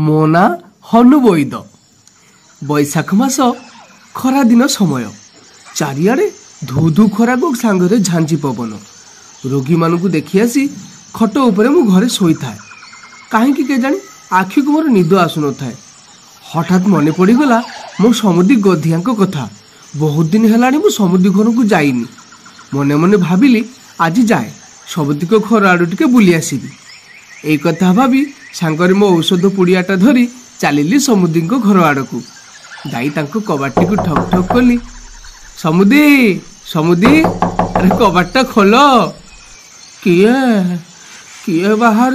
मो ना हनु वैद। बैशाख मास खरा दिन समय चारिआडे धू धू खरा को सांगरे झांझी पवन। रोगी मानू देखी आसी खट उपरे मु घरे शोई थाए। कहीं केजाणी आखि को मोर निद आसुन थाए। हठात मन पड़गला मो समुदी गधिया कथा। बहुत दिन है मु समुदी घर को जाइनी। मने मने भाविली आज जाए समुदी को घर आड़ टे बुली आसबि। यही कथा भावी सांगरे मो औषध पुड़ियाटा धरी चलिली समुदी को घर आड़ को। जाई तांको कबाटी को ठक ठक कली। समुदी समुदी अरे कबाटा खोल। किए किए बाहर?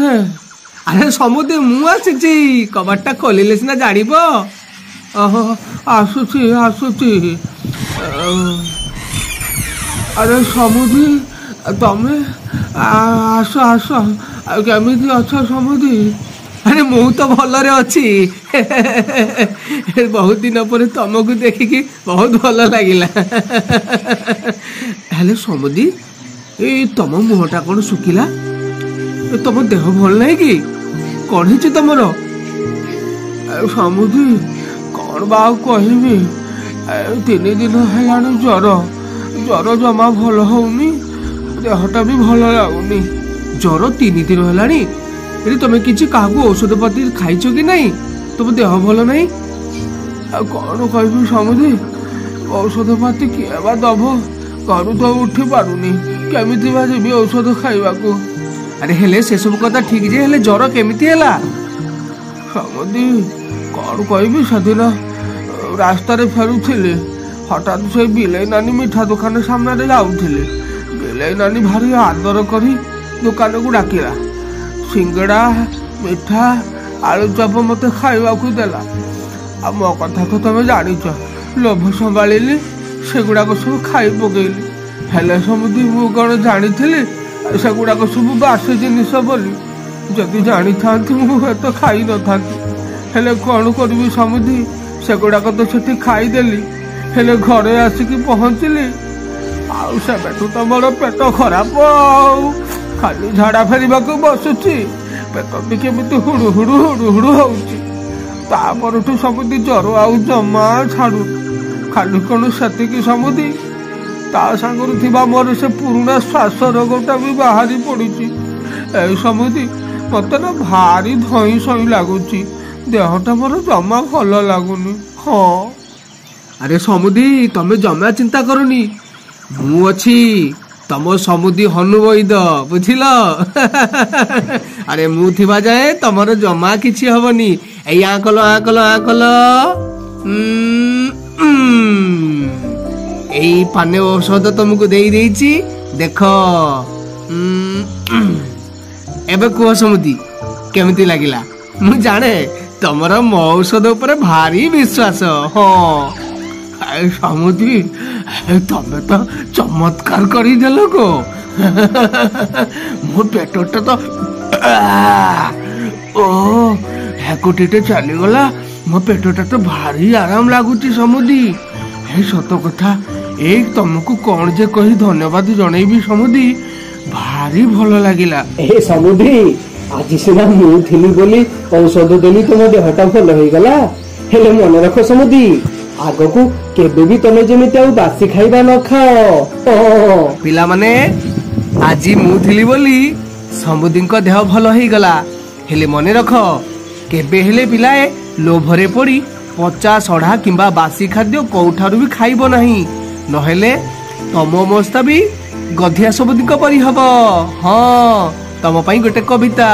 अरे समुदी मु आसी कबाटा खोलिले सिना जानिब। ओहो आसुची आसुची। अरे समुदी तमे आस आस केमिति अच्छा समुदी? अरे मु तो भलरे अच्छी। बहुत दिन पर तुमको देखिकी बहुत भल लगिला। हेले समुदी ए तुम मुहटा कौन सुखिला? तुम देह भल नहीं कि कौन है तुमर? समुदी कौन बा कहबी 3 दिन है ज्वर ज्वर जमा भल होनी। देहटा भी भल लगुनी। ज्वर 3 दिन है। तुम किसी क्या औषध पति खाइच कि नहीं? तुम देह भल नहीं कौन कह समुदी? औषध पाती किए बा दब? घर तो उठी पारुनी केमिति बा जीवी औषध खाइबा को? अरे हेले से सब कथा ठीक जे हेले ज्वर केमिति हैला? समुदी कौन कहबी सेदिन रास्ता फेरुथिले हठात से बिलेई नानी मिठा दुकान सामने जाऊथिले। बिलेई नानी भारी आदर करी दुकान को डाकिला। सिंगड़ा मिठा आलू चप मत खाइबा को देला। आ मो कथा तो तुम जानिच लोभ संभाली सेगुड़ाक सब खाई पकईली। हेले समुदी मु कौन जानी सेगुड़ाक सब बासी जिनिस बोली? जदि जानी था मुझे तो खाई न था। हेले कौन करी समुदी सेगुड़ाक तो सेठी खाईदेली। हेले घरे आसिकी पहुँचली आउ सेबेठू तो मोर पेट खराब खाली झाड़ा फेरवा बसुची। पेट भी केमिति हुड़ु हुड़ु हुड़ु हुड़ु होउची। तापरठू समुदी ज्वर आउ जमा छाड़ू। खाली कौन सेतिकी समुदी ता सांगरू थिबा मोर से पुराना श्वास रोगटा भी बाहरी पड़ी। ए समुदी मत ना भारी धई सई लगुची। देहटा मोर जमा भल लगुनी। हाँ अरे समुदी तमे जमा चिंता करनी मु अच्छी तम समुदी हनु वैद बुझिल। अरे मु थिबा जाए तमर जमा किछि हबनी। ए आकल आकल आकल एई पाने औषध तुमको दे देइछि देख। एबे कुह समुदी केमिति लागिला? मु जाने तमर मो औषध ऊपर भारी विश्वास। हाँ समुदी तमे तो चमत्कार करदेल को। मो पेटटा तो ओ हेकुटीटे चलीगला। मो पेटटा तो भारी आराम लगुच समुदी। हे सत कथा ए तुमको कौन जे कही धन्यवाद जनईबी समुदी। भारी भल लगिला। ए समुदी आज सीना मु थिली बोली औषध देली तुम देहटा भल हो गला। हेले मन रख समुदी आगको केबे भी तमे जेमिति आउ बासी खाइबा न खाओ। पिला माने आज मु थिली बोली समुदी को देह भल हो गला। हेले मन रख केबे हेले पिलाए लोभरे पड़ी पचा सढ़ा किंबा बासी खाद्य कोठारू भी खाइब नहीं। नहेले तम अवस्था भी गधिया समुदी को परी हब। हाँ तम पई गोटे कविता।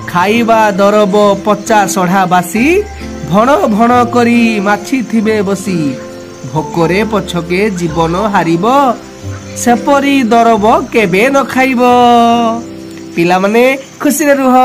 खाइबा दरब पचा सढ़ा बासी भण भण करी माछी थिबे बसी। भोकरे पछके जीवन हारिब सेपरी दरब केबे न खाइब। पिला माने खुशी रुह।